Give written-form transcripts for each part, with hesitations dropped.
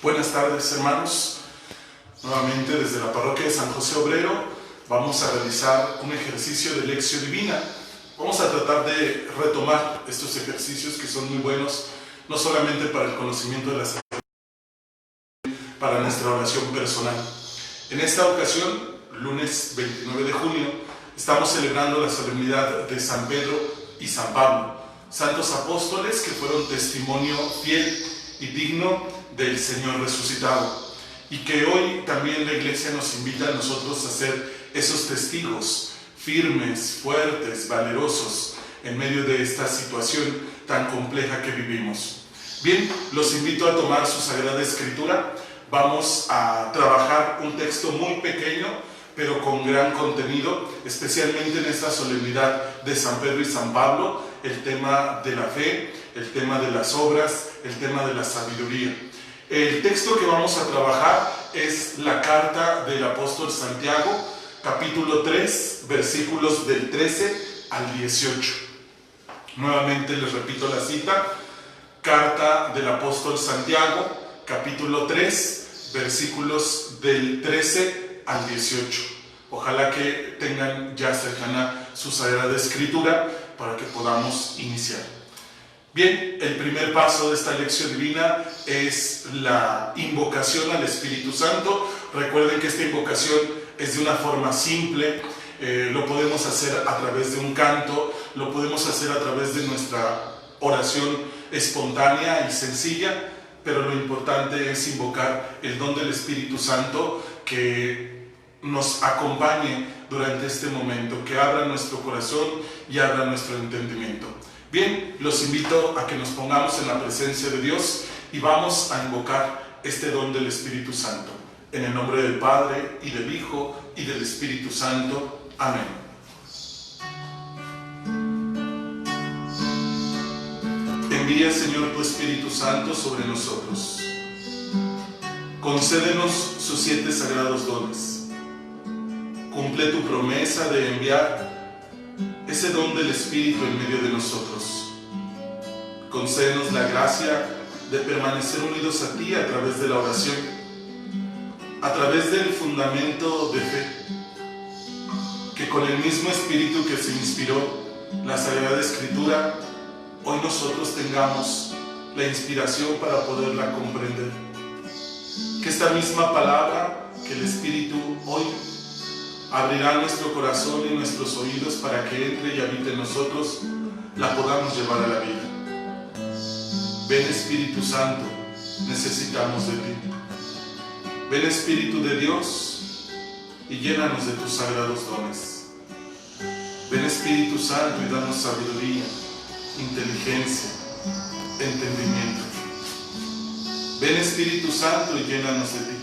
Buenas tardes, hermanos. Nuevamente desde la parroquia de San José Obrero vamos a realizar un ejercicio de Lección Divina. Vamos a tratar de retomar estos ejercicios que son muy buenos, no solamente para el conocimiento de las para nuestra oración personal. En esta ocasión, lunes 29 de junio, estamos celebrando la solemnidad de San Pedro y San Pablo, santos apóstoles que fueron testimonio fiel y digno del Señor resucitado, y que hoy también la Iglesia nos invita a nosotros a ser esos testigos firmes, fuertes, valerosos en medio de esta situación tan compleja que vivimos. Bien, los invito a tomar su Sagrada Escritura. Vamos a trabajar un texto muy pequeño, pero con gran contenido, especialmente en esta solemnidad de San Pedro y San Pablo, el tema de la fe, el tema de las obras, el tema de la sabiduría. El texto que vamos a trabajar es la carta del apóstol Santiago, capítulo 3, versículos del 13 al 18. Nuevamente les repito la cita: carta del apóstol Santiago, capítulo 3, versículos del 13 al 18. Ojalá que tengan ya cercana su Sagrada Escritura para que podamos iniciar. Bien, el primer paso de esta lección divina es la invocación al Espíritu Santo. Recuerden que esta invocación es de una forma simple, lo podemos hacer a través de un canto, lo podemos hacer a través de nuestra oración espontánea y sencilla, pero lo importante es invocar el don del Espíritu Santo que nos acompañe durante este momento, que abra nuestro corazón y abra nuestro entendimiento. Bien, los invito a que nos pongamos en la presencia de Dios y vamos a invocar este don del Espíritu Santo. En el nombre del Padre, y del Hijo, y del Espíritu Santo. Amén. Envía, Señor, tu Espíritu Santo sobre nosotros. Concédenos sus 7 sagrados dones. Cumple tu promesa de enviar ese don del Espíritu en medio de nosotros. Concédenos la gracia de permanecer unidos a ti a través de la oración, a través del fundamento de fe, que con el mismo Espíritu que se inspiró la Sagrada Escritura, hoy nosotros tengamos la inspiración para poderla comprender. Que esta misma palabra, que el Espíritu hoy abrirá nuestro corazón y nuestros oídos para que entre y habite en nosotros, la podamos llevar a la vida. Ven, Espíritu Santo, necesitamos de ti. Ven, Espíritu de Dios, y llénanos de tus sagrados dones. Ven, Espíritu Santo, y danos sabiduría, inteligencia, entendimiento. Ven, Espíritu Santo, y llénanos de ti.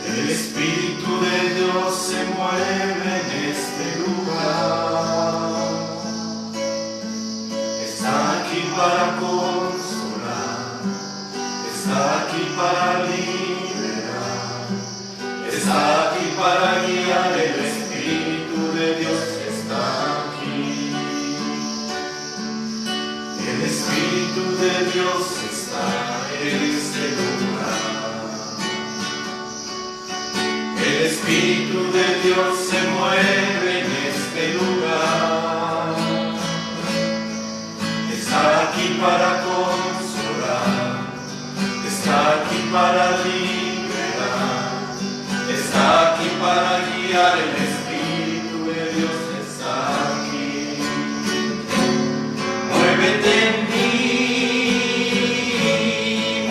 El Espíritu de Dios se mueve en este lugar. Está aquí para consolar, está aquí para liberar, está aquí para guiar. El Espíritu de Dios está aquí. El Espíritu de Dios está en este lugar. El Espíritu de Dios se mueve en este lugar. Está aquí para consolar, está aquí para liberar, está aquí para guiar. El Espíritu de Dios está aquí. Muévete en mí,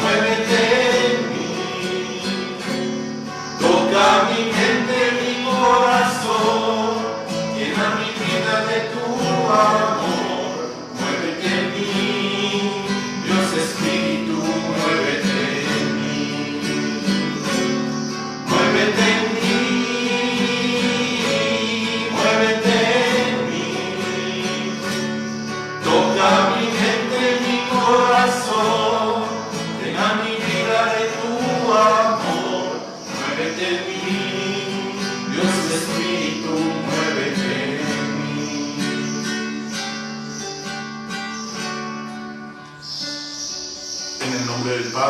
muévete en mí. Toca mi mente, mi corazón, llena mi vida de tu amor. Muévete en mí, Dios Espíritu, muévete en mí.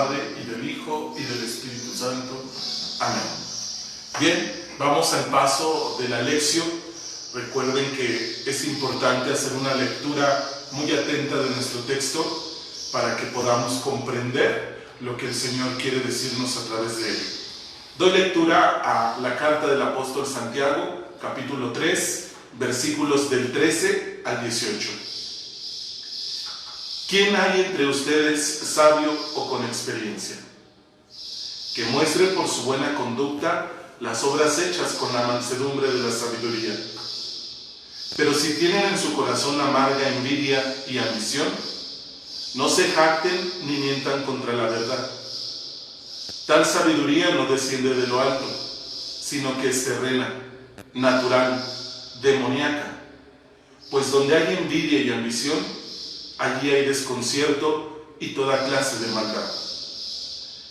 Padre, y del Hijo, y del Espíritu Santo. Amén. Bien, vamos al paso de la lección. Recuerden que es importante hacer una lectura muy atenta de nuestro texto para que podamos comprender lo que el Señor quiere decirnos a través de él. Doy lectura a la carta del apóstol Santiago, capítulo 3, versículos del 13 al 18. ¿Quién hay entre ustedes sabio o con experiencia? Que muestre por su buena conducta las obras hechas con la mansedumbre de la sabiduría. Pero si tienen en su corazón amarga envidia y ambición, no se jacten ni mientan contra la verdad. Tal sabiduría no desciende de lo alto, sino que es terrena, natural, demoníaca. Pues donde hay envidia y ambición, allí hay desconcierto y toda clase de maldad.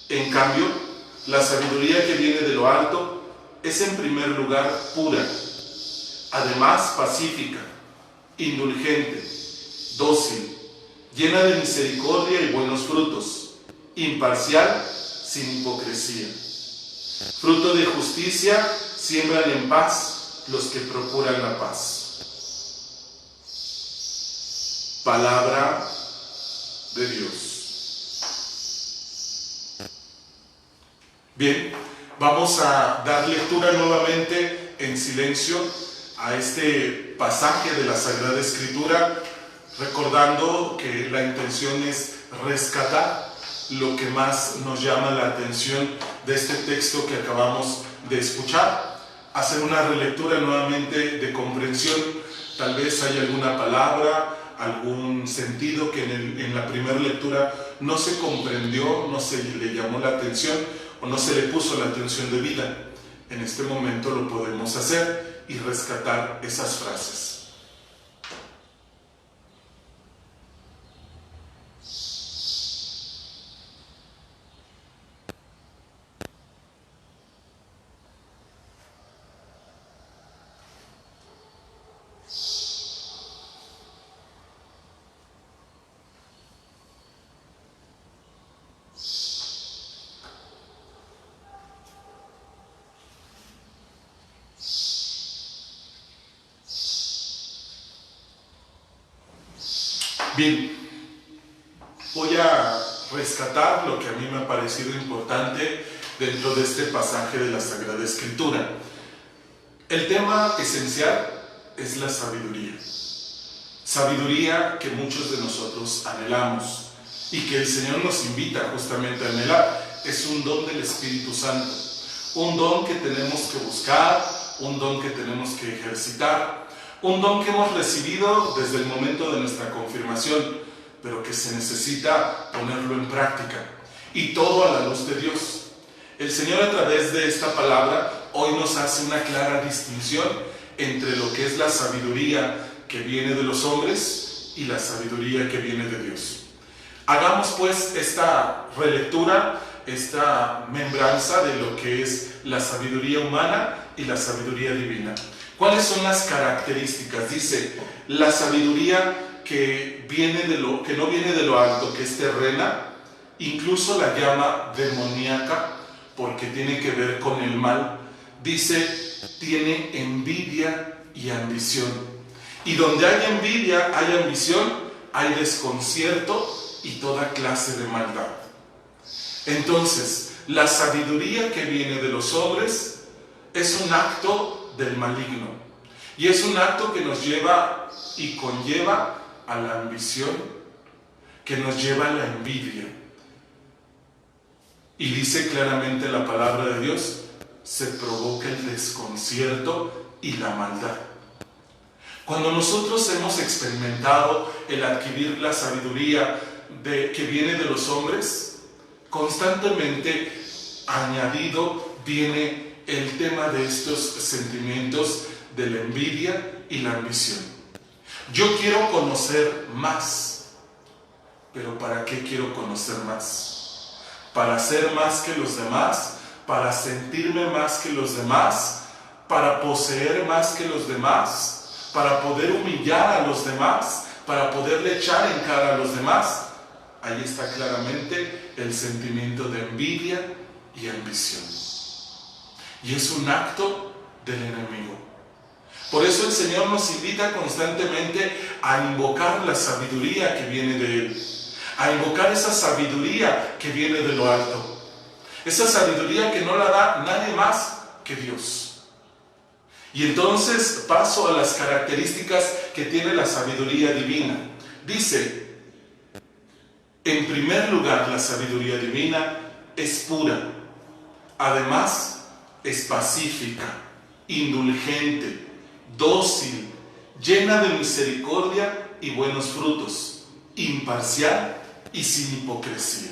En cambio, la sabiduría que viene de lo alto es en primer lugar pura, además pacífica, indulgente, dócil, llena de misericordia y buenos frutos, imparcial, sin hipocresía. Fruto de justicia siembran en paz los que procuran la paz. Palabra de Dios. Bien, vamos a dar lectura nuevamente en silencio a este pasaje de la Sagrada Escritura, recordando que la intención es rescatar lo que más nos llama la atención de este texto que acabamos de escuchar, hacer una relectura nuevamente de comprensión. Tal vez hay alguna palabra, algún sentido que en la primera lectura no se comprendió, no se le llamó la atención o no se le puso la atención debida. En este momento lo podemos hacer y rescatar esas frases. Bien, voy a rescatar lo que a mí me ha parecido importante dentro de este pasaje de la Sagrada Escritura. El tema esencial es la sabiduría. Sabiduría que muchos de nosotros anhelamos y que el Señor nos invita justamente a anhelar. Es un don del Espíritu Santo, un don que tenemos que buscar, un don que tenemos que ejercitar, un don que hemos recibido desde el momento de nuestra confirmación, pero que se necesita ponerlo en práctica, y todo a la luz de Dios. El Señor, a través de esta palabra, hoy nos hace una clara distinción entre lo que es la sabiduría que viene de los hombres y la sabiduría que viene de Dios. Hagamos pues esta relectura, esta membranza de lo que es la sabiduría humana y la sabiduría divina. ¿Cuáles son las características? Dice, la sabiduría que no viene de lo alto, que es terrena, incluso la llama demoníaca, porque tiene que ver con el mal. Dice, tiene envidia y ambición. Y donde hay envidia, hay ambición, hay desconcierto y toda clase de maldad. Entonces, la sabiduría que viene de los hombres es un acto del maligno, y es un acto que nos lleva y conlleva a la ambición, que nos lleva a la envidia. Y dice claramente la palabra de Dios, se provoca el desconcierto y la maldad. Cuando nosotros hemos experimentado el adquirir la sabiduría que viene de los hombres, constantemente añadido viene el tema de estos sentimientos de la envidia y la ambición. Yo quiero conocer más, pero ¿para qué quiero conocer más? ¿Para ser más que los demás? ¿Para sentirme más que los demás? ¿Para poseer más que los demás? ¿Para poder humillar a los demás? ¿Para poderle echar en cara a los demás? ahí está claramente el sentimiento de envidia y ambición. Y es un acto del enemigo. Por eso el Señor nos invita constantemente a invocar la sabiduría que viene de Él, a invocar esa sabiduría que viene de lo alto, esa sabiduría que no la da nadie más que Dios. Y entonces paso a las características que tiene la sabiduría divina. Dice, en primer lugar, la sabiduría divina es pura, además es pacífica, indulgente, dócil, llena de misericordia y buenos frutos, imparcial y sin hipocresía.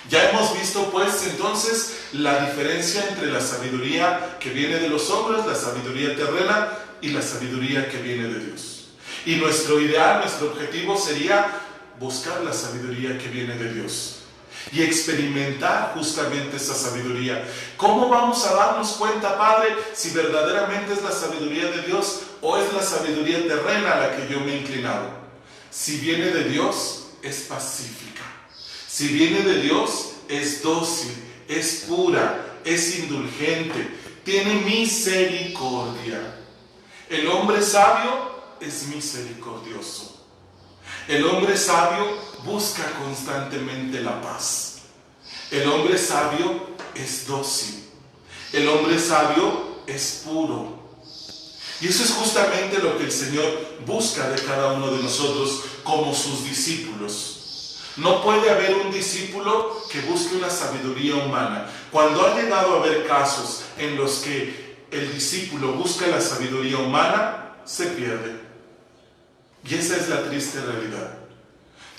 Ya hemos visto pues entonces la diferencia entre la sabiduría que viene de los hombres, la sabiduría terrena y la sabiduría que viene de Dios. Y nuestro ideal, nuestro objetivo sería buscar la sabiduría que viene de Dios y experimentar justamente esa sabiduría. ¿Cómo vamos a darnos cuenta, Padre, si verdaderamente es la sabiduría de Dios o es la sabiduría terrena a la que yo me he inclinado? Si viene de Dios, es pacífica. Si viene de Dios, es dócil, es pura, es indulgente, tiene misericordia. El hombre sabio es misericordioso. El hombre sabio busca constantemente la paz. El hombre sabio es dócil. El hombre sabio es puro. Y eso es justamente lo que el Señor busca de cada uno de nosotros como sus discípulos. No puede haber un discípulo que busque una sabiduría humana. Cuando ha llegado a haber casos en los que el discípulo busca la sabiduría humana, se pierde. Y esa es la triste realidad.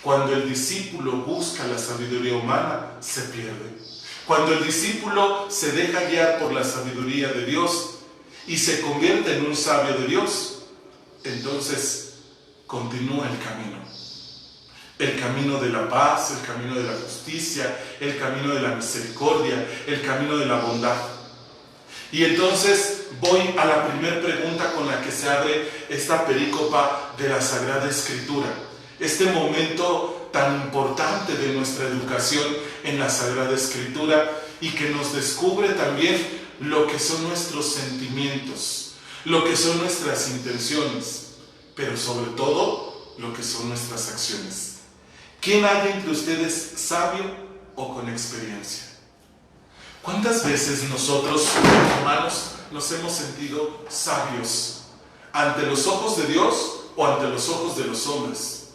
Cuando el discípulo busca la sabiduría humana, se pierde. Cuando el discípulo se deja guiar por la sabiduría de Dios y se convierte en un sabio de Dios, entonces continúa el camino. El camino de la paz, el camino de la justicia, el camino de la misericordia, el camino de la bondad. Y entonces voy a la primera pregunta con la que se abre esta perícopa de la Sagrada Escritura. Este momento tan importante de nuestra educación en la Sagrada Escritura y que nos descubre también lo que son nuestros sentimientos, lo que son nuestras intenciones, pero sobre todo lo que son nuestras acciones. ¿Quién hay entre ustedes sabio o con experiencia? ¿Cuántas veces nosotros, hermanos, nos hemos sentido sabios ante los ojos de Dios o ante los ojos de los hombres?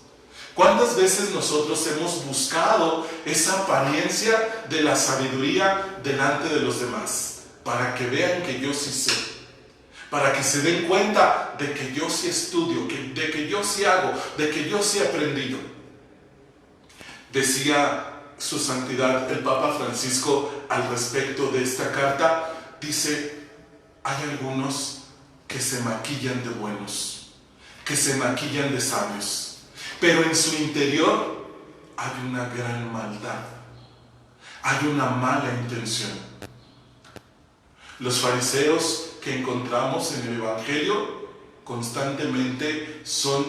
¿Cuántas veces nosotros hemos buscado esa apariencia de la sabiduría delante de los demás? Para que vean que yo sí sé, para que se den cuenta de que yo sí estudio, de que yo sí hago, de que yo sí he aprendido. Decía su santidad el Papa Francisco al respecto de esta carta, dice, hay algunos que se maquillan de buenos, que se maquillan de sabios, pero en su interior hay una gran maldad, hay una mala intención. Los fariseos que encontramos en el Evangelio constantemente son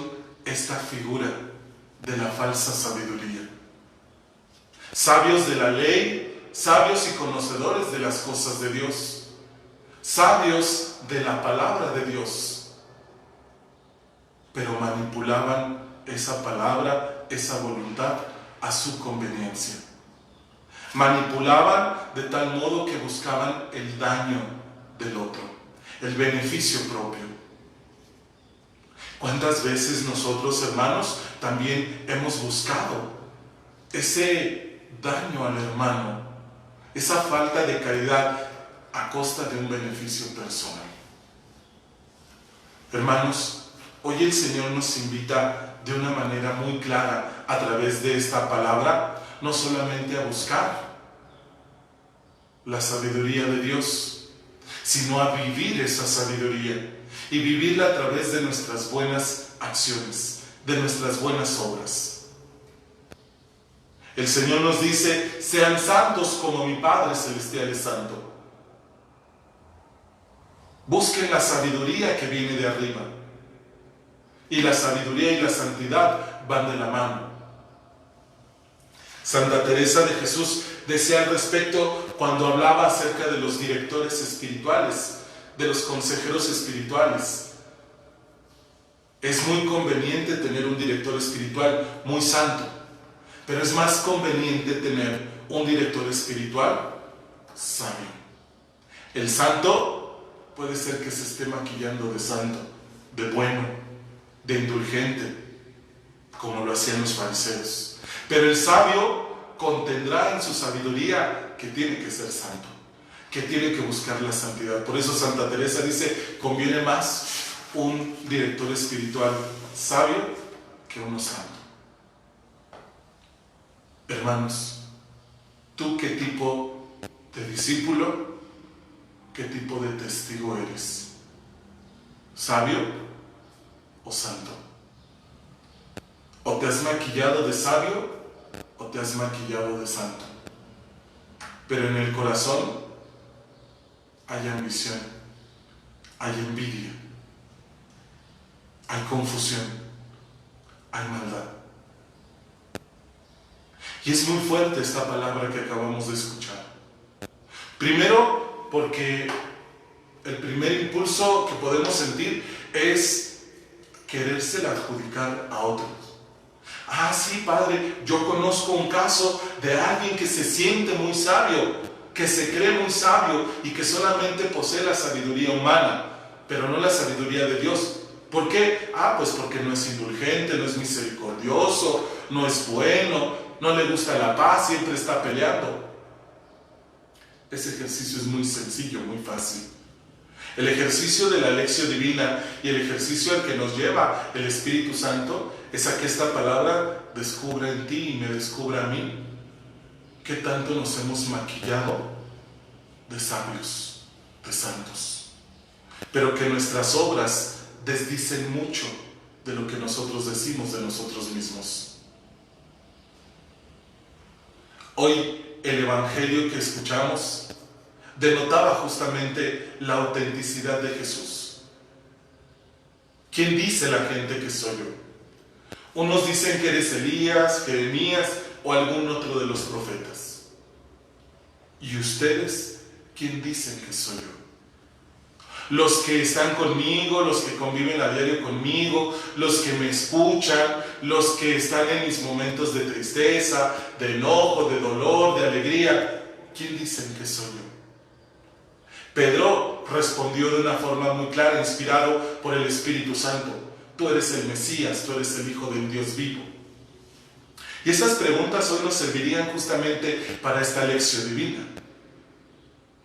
esta figura de la falsa sabiduría. Sabios de la ley, sabios y conocedores de las cosas de Dios, sabios de la palabra de Dios, pero manipulaban esa palabra, esa voluntad a su conveniencia. Manipulaban de tal modo que buscaban el daño del otro, el beneficio propio. ¿Cuántas veces nosotros, hermanos, también hemos buscado ese daño al hermano, esa falta de caridad a costa de un beneficio personal? Hermanos, hoy el Señor nos invita de una manera muy clara a través de esta palabra, no solamente a buscar la sabiduría de Dios, sino a vivir esa sabiduría y vivirla a través de nuestras buenas acciones, de nuestras buenas obras. El Señor nos dice, sean santos como mi Padre Celestial es santo. Busquen la sabiduría que viene de arriba. Y la sabiduría y la santidad van de la mano. Santa Teresa de Jesús decía al respecto cuando hablaba acerca de los directores espirituales, de los consejeros espirituales. Es muy conveniente tener un director espiritual muy santo, pero es más conveniente tener un director espiritual sabio. El santo puede ser que se esté maquillando de santo, de bueno, de indulgente, como lo hacían los fariseos. Pero el sabio contendrá en su sabiduría que tiene que ser santo, que tiene que buscar la santidad. Por eso Santa Teresa dice, conviene más un director espiritual sabio que uno santo. Hermanos, ¿tú qué tipo de discípulo, qué tipo de testigo eres? ¿Sabio o santo? ¿O te has maquillado de sabio o te has maquillado de santo? Pero en el corazón hay ambición, hay envidia, hay confusión, hay maldad. Y es muy fuerte esta palabra que acabamos de escuchar. Primero, porque el primer impulso que podemos sentir es querérsela adjudicar a otros. Ah, sí, padre, yo conozco un caso de alguien que se siente muy sabio, que se cree muy sabio y que solamente posee la sabiduría humana, pero no la sabiduría de Dios. ¿Por qué? Ah, pues porque no es indulgente, no es misericordioso, no es bueno, no le gusta la paz, siempre está peleando. Ese ejercicio es muy sencillo, muy fácil. El ejercicio de la lección divina y el ejercicio al que nos lleva el Espíritu Santo es a que esta palabra descubra en ti y me descubra a mí qué tanto nos hemos maquillado de sabios, de santos, pero que nuestras obras desdicen mucho de lo que nosotros decimos de nosotros mismos. Hoy el Evangelio que escuchamos denotaba justamente la autenticidad de Jesús. ¿Quién dice la gente que soy yo? Unos dicen que eres Elías, Jeremías o algún otro de los profetas. ¿Y ustedes quién dicen que soy yo? Los que están conmigo, los que conviven a diario conmigo, los que me escuchan, los que están en mis momentos de tristeza, de enojo, de dolor, de alegría, ¿quién dicen que soy yo? Pedro respondió de una forma muy clara, inspirado por el Espíritu Santo: tú eres el Mesías, tú eres el Hijo del Dios vivo. Y esas preguntas hoy nos servirían justamente para esta lección divina,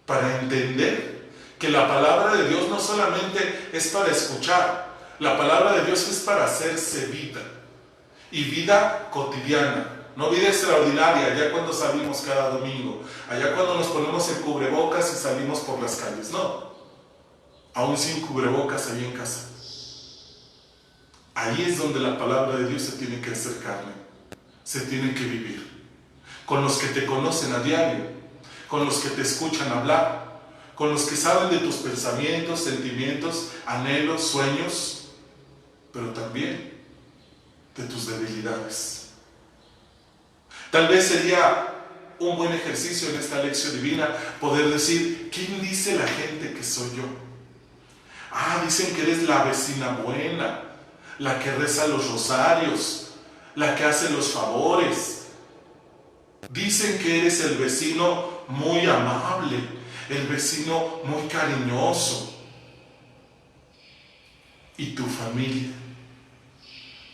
para entender que la palabra de Dios no solamente es para escuchar, la palabra de Dios es para hacerse vida, y vida cotidiana. No vida extraordinaria, allá cuando salimos cada domingo, allá cuando nos ponemos el cubrebocas y salimos por las calles. No, aún sin cubrebocas, ahí en casa. Ahí es donde la palabra de Dios se tiene que hacer carne, se tiene que vivir. Con los que te conocen a diario, con los que te escuchan hablar, con los que saben de tus pensamientos, sentimientos, anhelos, sueños, pero también de tus debilidades. Tal vez sería un buen ejercicio en esta lección divina poder decir: ¿quién dice la gente que soy yo? Ah, dicen que eres la vecina buena, la que reza los rosarios, la que hace los favores. Dicen que eres el vecino muy amable, el vecino muy cariñoso. ¿Y tu familia?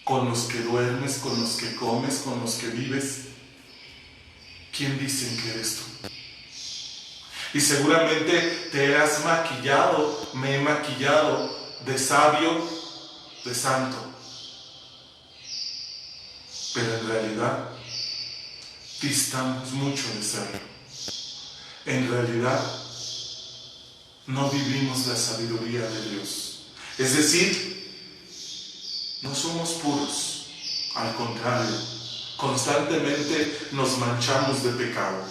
Con los que duermes, con los que comes, con los que vives, ¿quién dicen que eres tú? Y seguramente te has maquillado, me he maquillado de sabio, de santo. Pero en realidad distamos mucho de serlo. En realidad no vivimos la sabiduría de Dios. Es decir, no somos puros. Al contrario, constantemente nos manchamos de pecado.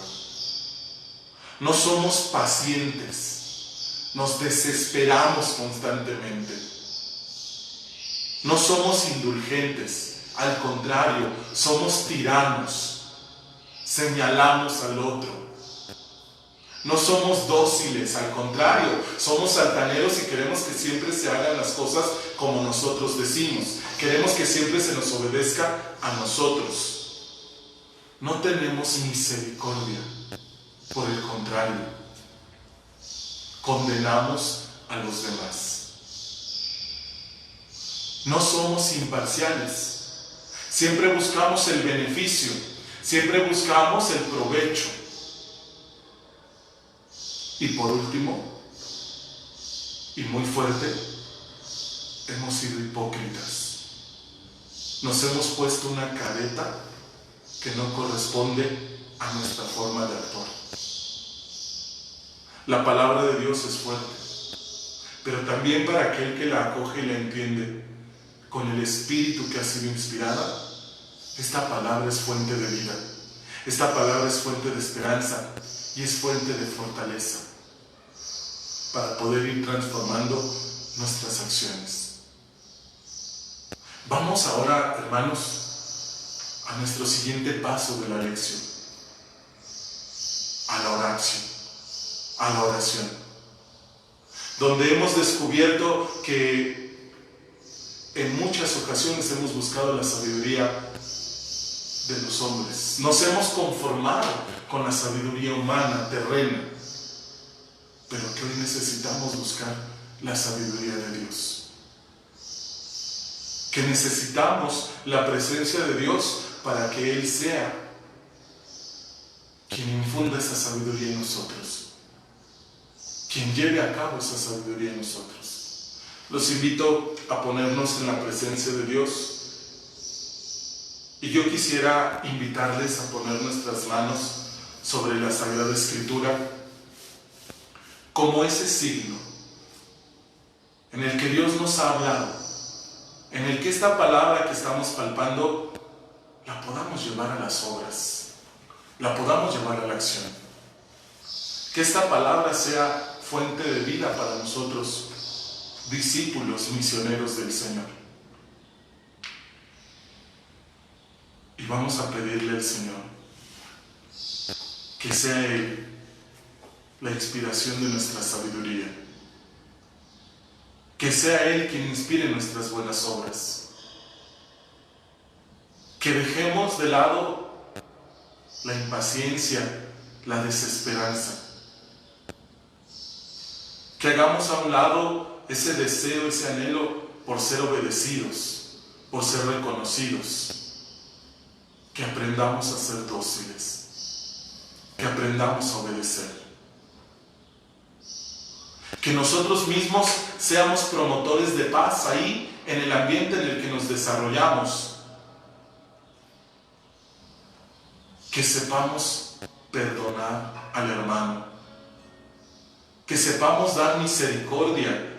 No somos pacientes, nos desesperamos constantemente. No somos indulgentes, al contrario, somos tiranos. señalamos al otro. No somos dóciles, al contrario, somos altaneros y queremos que siempre se hagan las cosas como nosotros decimos. Queremos que siempre se nos obedezca a nosotros. No tenemos misericordia, por el contrario, condenamos a los demás. No somos imparciales, siempre buscamos el beneficio, siempre buscamos el provecho. Y por último, y muy fuerte, hemos sido hipócritas. Nos hemos puesto una careta que no corresponde a nuestra forma de actuar. La palabra de Dios es fuerte, pero también para aquel que la acoge y la entiende con el espíritu que ha sido inspirada, esta palabra es fuente de vida. Esta palabra es fuente de esperanza y es fuente de fortaleza para poder ir transformando nuestras acciones. Vamos ahora, hermanos, a nuestro siguiente paso de la lección, a la oración, donde hemos descubierto que en muchas ocasiones hemos buscado la sabiduría de los hombres. Nos hemos conformado con la sabiduría humana, terrena, pero que hoy necesitamos buscar la sabiduría de Dios. Que necesitamos la presencia de Dios para que Él sea quien infunda esa sabiduría en nosotros, quien lleve a cabo esa sabiduría en nosotros. Los invito a ponernos en la presencia de Dios y yo quisiera invitarles a poner nuestras manos sobre la Sagrada Escritura como ese signo en el que Dios nos ha hablado, en el que esta palabra que estamos palpando la podamos llevar a las obras, la podamos llevar a la acción. Que esta palabra sea fuente de vida para nosotros, discípulos misioneros del Señor. Y vamos a pedirle al Señor que sea Él la inspiración de nuestra sabiduría, que sea Él quien inspire nuestras buenas obras, que dejemos de lado la impaciencia, la desesperanza, que hagamos a un lado ese deseo, ese anhelo por ser obedecidos, por ser reconocidos, que aprendamos a ser dóciles, que aprendamos a obedecer. Que nosotros mismos seamos promotores de paz ahí, en el ambiente en el que nos desarrollamos. Que sepamos perdonar al hermano. Que sepamos dar misericordia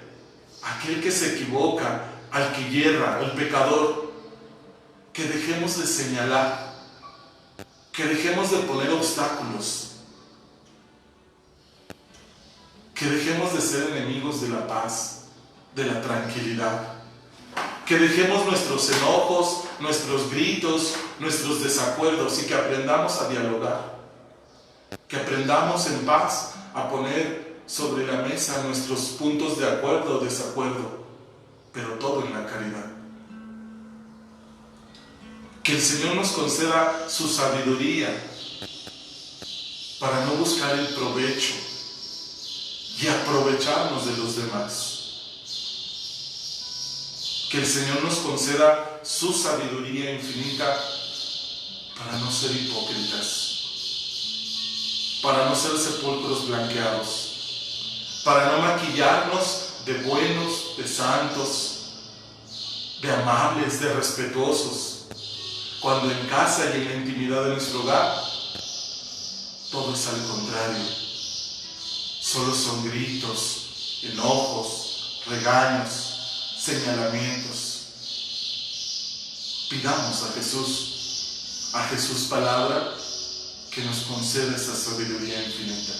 a aquel que se equivoca, al que yerra, al pecador. Que dejemos de señalar, que dejemos de poner obstáculos, que dejemos de ser enemigos de la paz, de la tranquilidad, que dejemos nuestros enojos, nuestros gritos, nuestros desacuerdos y que aprendamos a dialogar, que aprendamos en paz a poner sobre la mesa nuestros puntos de acuerdo o desacuerdo, pero todo en la caridad. Que el Señor nos conceda su sabiduría para no buscar el provecho y aprovecharnos de los demás. Que el Señor nos conceda su sabiduría infinita para no ser hipócritas, para no ser sepulcros blanqueados, para no maquillarnos de buenos, de santos, de amables, de respetuosos, cuando en casa y en la intimidad de nuestro hogar todo es al contrario. Solo son gritos, enojos, regaños, señalamientos. Pidamos a Jesús palabra, que nos conceda esa sabiduría infinita.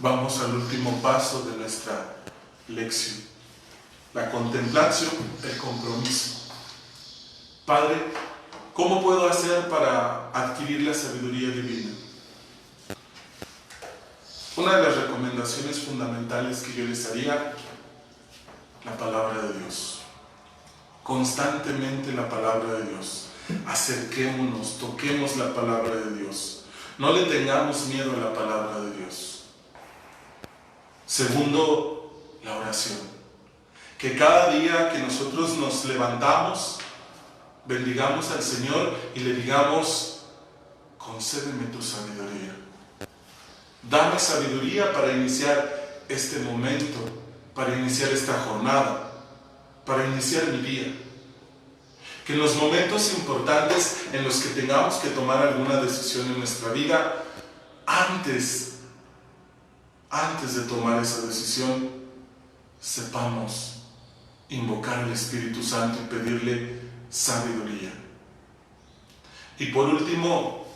Vamos al último paso de nuestra lección. La contemplación, el compromiso. Padre, ¿cómo puedo hacer para adquirir la sabiduría divina? Una de las recomendaciones fundamentales que yo les haría, la palabra de Dios. Constantemente la palabra de Dios. Acerquémonos, toquemos la palabra de Dios. No le tengamos miedo a la palabra de Dios. Segundo, la oración. Que cada día que nosotros nos levantamos, bendigamos al Señor y le digamos: concédeme tu sabiduría. Dame sabiduría para iniciar este momento, para iniciar esta jornada, para iniciar mi día. Que en los momentos importantes en los que tengamos que tomar alguna decisión en nuestra vida, antes de tomar esa decisión, sepamos invocar al Espíritu Santo y pedirle sabiduría. Y por último,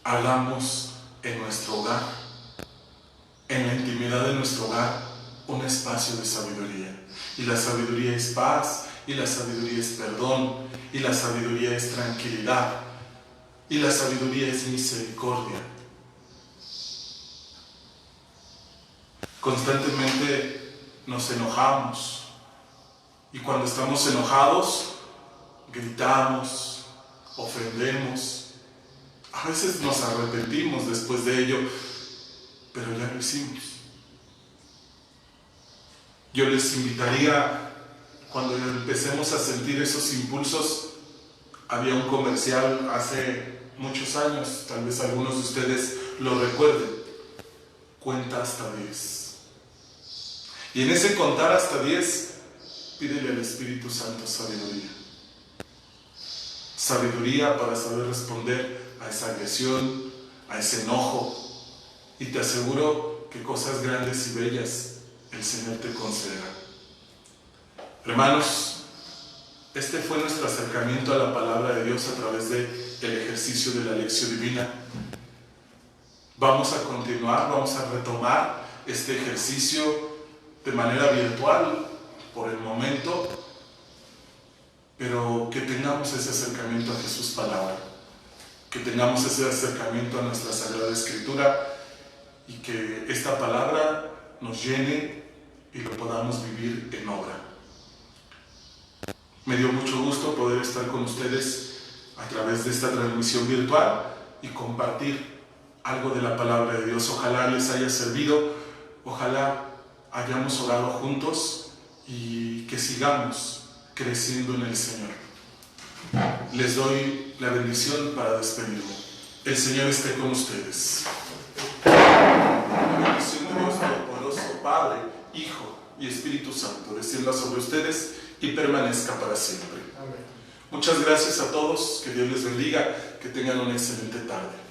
hagamos en nuestro hogar, en la intimidad de nuestro hogar, un espacio de sabiduría. Y la sabiduría es paz, y la sabiduría es perdón, y la sabiduría es tranquilidad, y la sabiduría es misericordia. Constantemente nos enojamos, y cuando estamos enojados, gritamos, ofendemos. A veces nos arrepentimos después de ello, pero ya lo hicimos. Yo les invitaría, cuando empecemos a sentir esos impulsos, había un comercial hace muchos años, tal vez algunos de ustedes lo recuerden, cuenta hasta 10. Y en ese contar hasta 10, pídele al Espíritu Santo sabiduría. Sabiduría para saber responder a esa agresión, a ese enojo. Y te aseguro que cosas grandes y bellas el Señor te concederá. Hermanos, este fue nuestro acercamiento a la palabra de Dios a través del ejercicio de la lección divina. Vamos a continuar, vamos a retomar este ejercicio de manera virtual por el momento, pero que tengamos ese acercamiento a Jesús palabra, que tengamos ese acercamiento a nuestra Sagrada Escritura y que esta palabra nos llene y lo podamos vivir en obra. Me dio mucho gusto poder estar con ustedes a través de esta transmisión virtual y compartir algo de la palabra de Dios. Ojalá les haya servido, ojalá hayamos orado juntos y que sigamos creciendo en el Señor. Les doy la bendición para despedirme. El Señor esté con ustedes. La bendición de Dios Todopoderoso, Padre, Hijo y Espíritu Santo, descienda sobre ustedes y permanezca para siempre. Amén. Muchas gracias a todos, que Dios les bendiga, que tengan una excelente tarde.